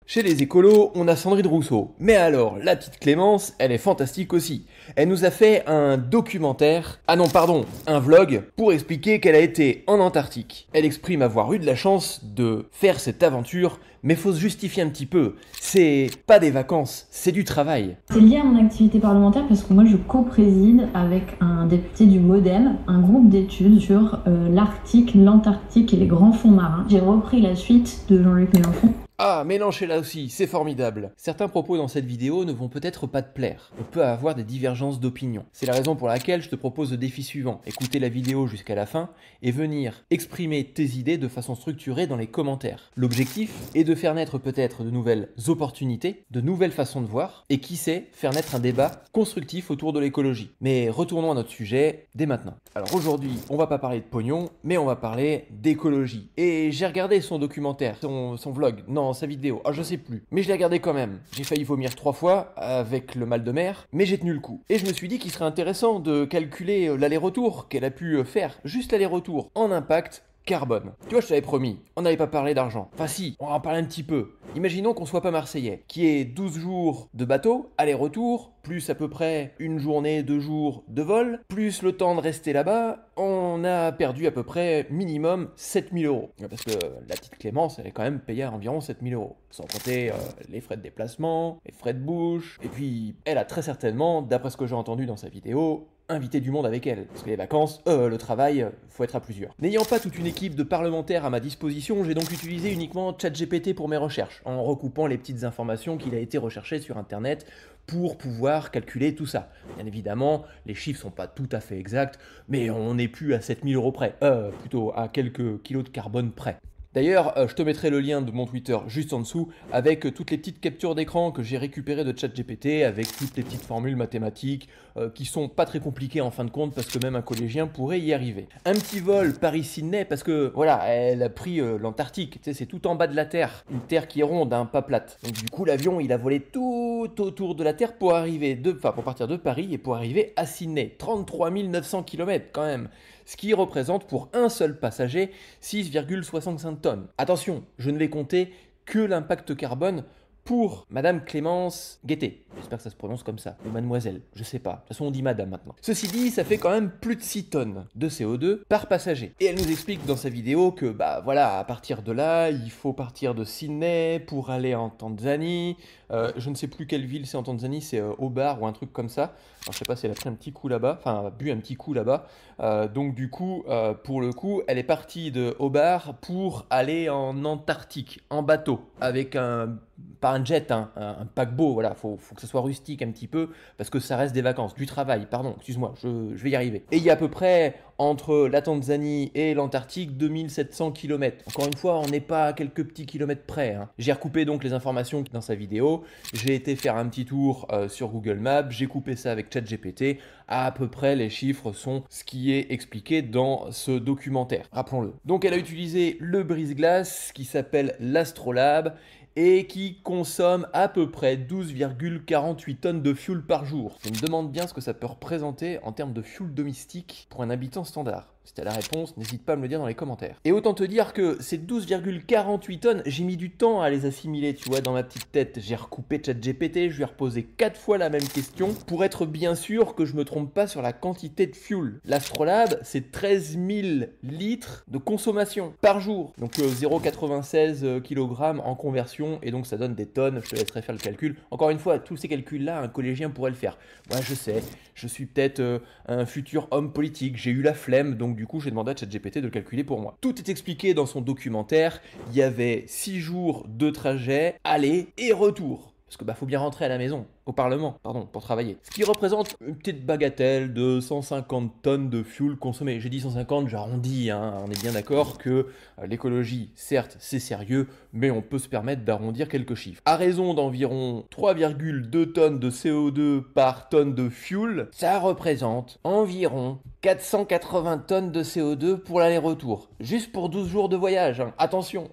Chez les écolos, on a Sandrine Rousseau. Mais alors, la petite Clémence, elle est fantastique aussi. Elle nous a fait un documentaire, ah non pardon, un vlog, pour expliquer qu'elle a été en Antarctique. Elle exprime avoir eu de la chance de faire cette aventure, mais faut se justifier un petit peu. C'est pas des vacances, c'est du travail. C'est lié à mon activité parlementaire parce que moi je co-préside avec un député du MoDem un groupe d'études sur l'Arctique, l'Antarctique et les grands fonds marins. J'ai repris la suite de Jean-Luc Mélenchon. Ah, Mélenchon là aussi, c'est formidable. Certains propos dans cette vidéo ne vont peut-être pas te plaire. On peut avoir des divergences d'opinion. C'est la raison pour laquelle je te propose le défi suivant. Écouter la vidéo jusqu'à la fin et venir exprimer tes idées de façon structurée dans les commentaires. L'objectif est de faire naître peut-être de nouvelles opportunités, de nouvelles façons de voir, et qui sait, faire naître un débat constructif autour de l'écologie. Mais retournons à notre sujet dès maintenant. Alors aujourd'hui, on va pas parler de pognon, mais on va parler d'écologie. Et j'ai regardé son documentaire, son vlog, non, sa vidéo, je sais plus. Mais je l'ai regardé quand même. J'ai failli vomir 3 fois avec le mal de mer, mais j'ai tenu le coup. Et je me suis dit qu'il serait intéressant de calculer l'aller-retour qu'elle a pu faire, juste l'aller-retour, en impact carbone. Tu vois, je t'avais promis, on n'avait pas parlé d'argent. Enfin si, on va en parler un petit peu. Imaginons qu'on soit pas marseillais, qui ait 12 jours de bateau, aller-retour, plus à peu près une journée, 2 jours de vol, plus le temps de rester là-bas, on a perdu à peu près minimum 7000 euros. Parce que la petite Clémence, elle est quand même payée à environ 7000 euros. Sans compter les frais de déplacement, les frais de bouche, et puis elle a très certainement, d'après ce que j'ai entendu dans sa vidéo, inviter du monde avec elle. Parce que les vacances, le travail, faut être à plusieurs. N'ayant pas toute une équipe de parlementaires à ma disposition, j'ai donc utilisé uniquement ChatGPT pour mes recherches, en recoupant les petites informations qu'il a été recherché sur internet pour pouvoir calculer tout ça. Bien évidemment, les chiffres sont pas tout à fait exacts, mais on n'est plus à 7000 euros près, plutôt à quelques kilos de carbone près. D'ailleurs, je te mettrai le lien de mon Twitter juste en dessous avec toutes les petites captures d'écran que j'ai récupérées de ChatGPT avec toutes les petites formules mathématiques qui sont pas très compliquées en fin de compte parce que même un collégien pourrait y arriver. Un petit vol Paris-Sydney parce que voilà, elle a pris l'Antarctique, tu sais, c'est tout en bas de la Terre, une Terre qui est ronde, hein, pas plate. Donc du coup, l'avion, il a volé tout autour de la Terre pour pour partir de Paris et pour arriver à Sydney. 33 900 km quand même. Ce qui représente pour un seul passager 6,65 tonnes. Attention, je ne vais compter que l'impact carbone pour Madame Clémence Guettet. J'espère que ça se prononce comme ça. Ou Mademoiselle, je sais pas. De toute façon, on dit Madame maintenant. Ceci dit, ça fait quand même plus de 6 tonnes de CO2 par passager. Et elle nous explique dans sa vidéo que, bah voilà, à partir de là, il faut partir de Sydney pour aller en Tanzanie. Je ne sais plus quelle ville c'est en Tanzanie, c'est Hobart ou un truc comme ça. Alors, je sais pas si elle a pris un petit coup là-bas, enfin, elle a bu un petit coup là-bas. Donc du coup, pour le coup, elle est partie de Hobart pour aller en Antarctique, en bateau, avec pas un jet, hein, un paquebot, voilà, faut que ce soit rustique un petit peu, parce que ça reste des vacances, du travail, pardon, excuse-moi, je vais y arriver. Et il y a à peu près, entre la Tanzanie et l'Antarctique, 2700 km. Encore une fois, on n'est pas à quelques petits kilomètres près, hein. J'ai recoupé donc les informations dans sa vidéo, j'ai été faire un petit tour sur Google Maps, j'ai coupé ça avec ChatGPT, à peu près les chiffres sont ce qui est expliqué dans ce documentaire, rappelons-le. Donc elle a utilisé le brise-glace qui s'appelle l'Astrolabe et qui consomme à peu près 12,48 tonnes de fuel par jour. Je me demande bien ce que ça peut représenter en termes de fuel domestique pour un habitant standard. Si t'as la réponse, n'hésite pas à me le dire dans les commentaires. Et autant te dire que ces 12,48 tonnes, j'ai mis du temps à les assimiler, tu vois, dans ma petite tête. J'ai recoupé ChatGPT, je lui ai reposé 4 fois la même question pour être bien sûr que je me trompe pas sur la quantité de fuel. L'Astrolabe, c'est 13 000 litres de consommation par jour. Donc 0,96 kg en conversion, et donc ça donne des tonnes, je te laisserai faire le calcul. Encore une fois, tous ces calculs-là, un collégien pourrait le faire. Moi, je sais, je suis peut-être un futur homme politique, j'ai eu la flemme, donc du coup, j'ai demandé à ChatGPT de le calculer pour moi. Tout est expliqué dans son documentaire. Il y avait 6 jours de trajet, aller et retour. Parce que faut bien rentrer à la maison, au Parlement, pardon, pour travailler. Ce qui représente une petite bagatelle de 150 tonnes de fuel consommé. J'ai dit 150, j'arrondis, hein. On est bien d'accord que l'écologie, certes, c'est sérieux, mais on peut se permettre d'arrondir quelques chiffres. À raison d'environ 3,2 tonnes de CO2 par tonne de fuel, ça représente environ 480 tonnes de CO2 pour l'aller-retour. Juste pour 12 jours de voyage, hein. Attention.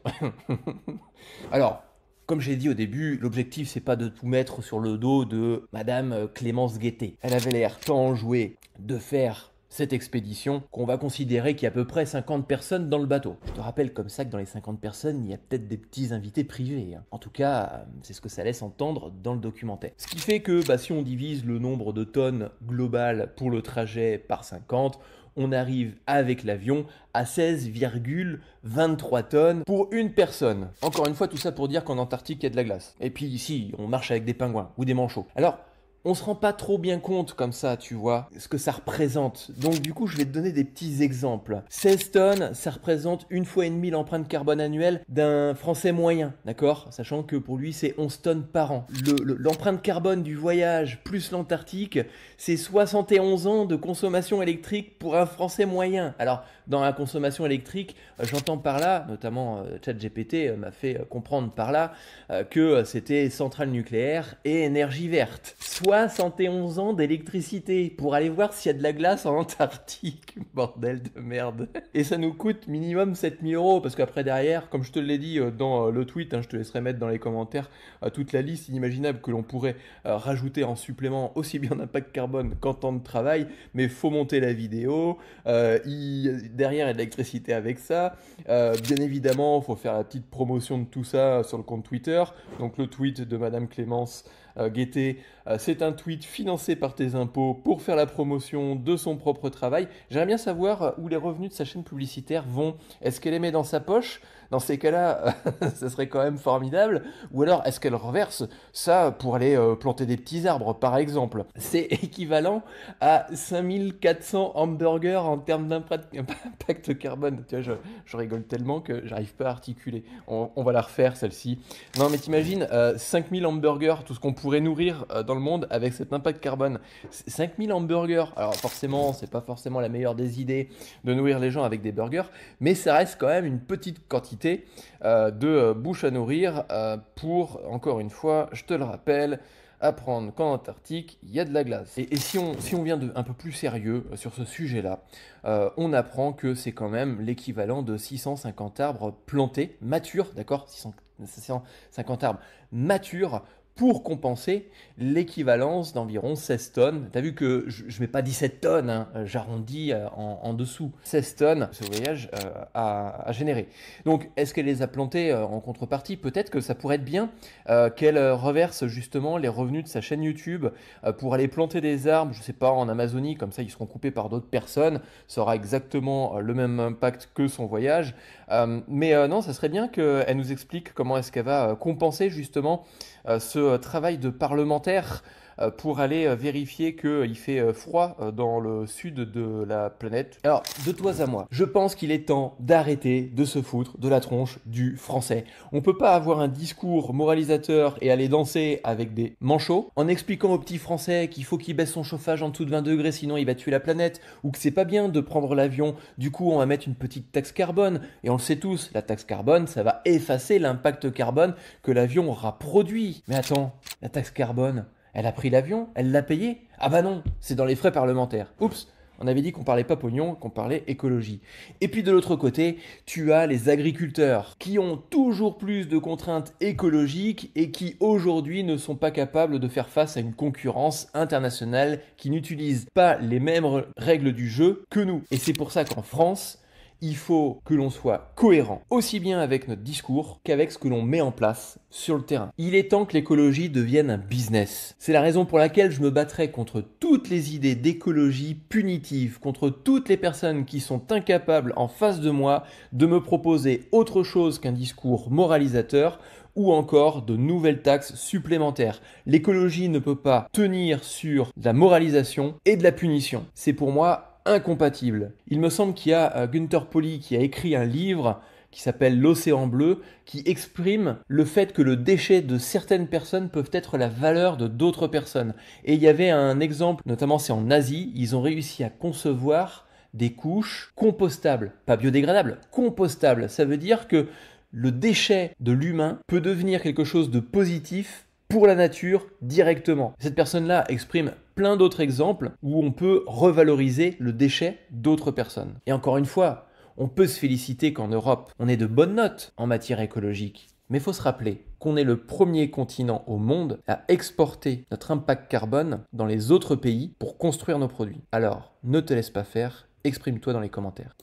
Alors, comme j'ai dit au début, l'objectif c'est pas de tout mettre sur le dos de Madame Clémence Guettet. Elle avait l'air tant enjouée de faire cette expédition qu'on va considérer qu'il y a à peu près 50 personnes dans le bateau. Je te rappelle comme ça que dans les 50 personnes, il y a peut-être des petits invités privés. En tout cas, c'est ce que ça laisse entendre dans le documentaire. Ce qui fait que si on divise le nombre de tonnes global pour le trajet par 50, on arrive avec l'avion à 16,23 tonnes pour une personne. Encore une fois, tout ça pour dire qu'en Antarctique, il y a de la glace. Et puis ici, on marche avec des pingouins ou des manchots. Alors, on se rend pas trop bien compte comme ça, tu vois, ce que ça représente. Donc du coup, je vais te donner des petits exemples. 16 tonnes, ça représente 1,5 fois l'empreinte carbone annuelle d'un Français moyen, d'accord? Sachant que pour lui, c'est 11 tonnes par an. L'empreinte carbone du voyage plus l'Antarctique, c'est 71 ans de consommation électrique pour un Français moyen. Alors, dans la consommation électrique, j'entends par là, notamment ChatGPT m'a fait comprendre par là, que c'était centrale nucléaire et énergie verte. 71 ans d'électricité pour aller voir s'il y a de la glace en Antarctique. Bordel de merde. Et ça nous coûte minimum 7 000 €, parce qu'après derrière, comme je te l'ai dit dans le tweet, je te laisserai mettre dans les commentaires toute la liste inimaginable que l'on pourrait rajouter en supplément, aussi bien d'impact carbone qu'en temps de travail, mais faut monter la vidéo, derrière il y a de l'électricité avec ça, bien évidemment il faut faire la petite promotion de tout ça sur le compte Twitter, donc le tweet de Madame Clémence Guettet, c'est un tweet financé par tes impôts pour faire la promotion de son propre travail. J'aimerais bien savoir où les revenus de sa chaîne publicitaire vont. Est-ce qu'elle les met dans sa poche? Dans ces cas-là, ça serait quand même formidable. Ou alors, est-ce qu'elle reverse ça pour aller planter des petits arbres, par exemple? C'est équivalent à 5400 hamburgers en termes d'impact carbone. Tu vois, je rigole tellement que j'arrive pas à articuler. On va la refaire, celle-ci. Non, mais t'imagines, 5000 hamburgers, tout ce qu'on pourrait nourrir dans le monde avec cet impact carbone. 5000 hamburgers. Alors forcément, c'est pas forcément la meilleure des idées de nourrir les gens avec des burgers, mais ça reste quand même une petite quantité de bouche à nourrir pour, encore une fois, je te le rappelle, apprendre qu'en Antarctique, il y a de la glace. Et si on vient un peu plus sérieux sur ce sujet-là, on apprend que c'est quand même l'équivalent de 650 arbres plantés, matures, d'accord, 650 arbres matures, pour compenser l'équivalence d'environ 16 tonnes. T'as vu que je ne mets pas 17 tonnes, j'arrondis en dessous. 16 tonnes, ce voyage a généré. Donc, est-ce qu'elle les a plantées en contrepartie? Peut-être que ça pourrait être bien qu'elle reverse justement les revenus de sa chaîne YouTube pour aller planter des arbres, je ne sais pas, en Amazonie, comme ça ils seront coupés par d'autres personnes. Ça aura exactement le même impact que son voyage. Mais non, ça serait bien qu'elle nous explique comment est-ce qu'elle va compenser justement ce travail de parlementaire pour aller vérifier qu'il fait froid dans le sud de la planète. Alors, de toi à moi, je pense qu'il est temps d'arrêter de se foutre de la tronche du français. On peut pas avoir un discours moralisateur et aller danser avec des manchots en expliquant aux petits français qu'il faut qu'il baisse son chauffage en dessous de 20 degrés sinon il va tuer la planète, ou que c'est pas bien de prendre l'avion, du coup on va mettre une petite taxe carbone, et on le sait tous, la taxe carbone ça va effacer l'impact carbone que l'avion aura produit. Mais attends, la taxe carbone, elle a pris l'avion? Elle l'a payé? Ah bah non, c'est dans les frais parlementaires. Oups, on avait dit qu'on parlait pas pognon, qu'on parlait écologie. Et puis de l'autre côté, tu as les agriculteurs qui ont toujours plus de contraintes écologiques et qui aujourd'hui ne sont pas capables de faire face à une concurrence internationale qui n'utilise pas les mêmes règles du jeu que nous. Et c'est pour ça qu'en France, il faut que l'on soit cohérent, aussi bien avec notre discours qu'avec ce que l'on met en place sur le terrain. Il est temps que l'écologie devienne un business. C'est la raison pour laquelle je me battrai contre toutes les idées d'écologie punitive, contre toutes les personnes qui sont incapables en face de moi de me proposer autre chose qu'un discours moralisateur ou encore de nouvelles taxes supplémentaires. L'écologie ne peut pas tenir sur de la moralisation et de la punition. C'est pour moi incompatible. Il me semble qu'il y a Günther Pauli qui a écrit un livre qui s'appelle L'Océan Bleu, qui exprime le fait que le déchet de certaines personnes peuvent être la valeur de d'autres personnes. Et il y avait un exemple, notamment c'est en Asie, ils ont réussi à concevoir des couches compostables, pas biodégradables, compostables. Ça veut dire que le déchet de l'humain peut devenir quelque chose de positif pour la nature directement. Cette personne-là exprime plein d'autres exemples où on peut revaloriser le déchet d'autres personnes. Et encore une fois, on peut se féliciter qu'en Europe, on ait de bonnes notes en matière écologique. Mais il faut se rappeler qu'on est le premier continent au monde à exporter notre impact carbone dans les autres pays pour construire nos produits. Alors, ne te laisse pas faire, exprime-toi dans les commentaires.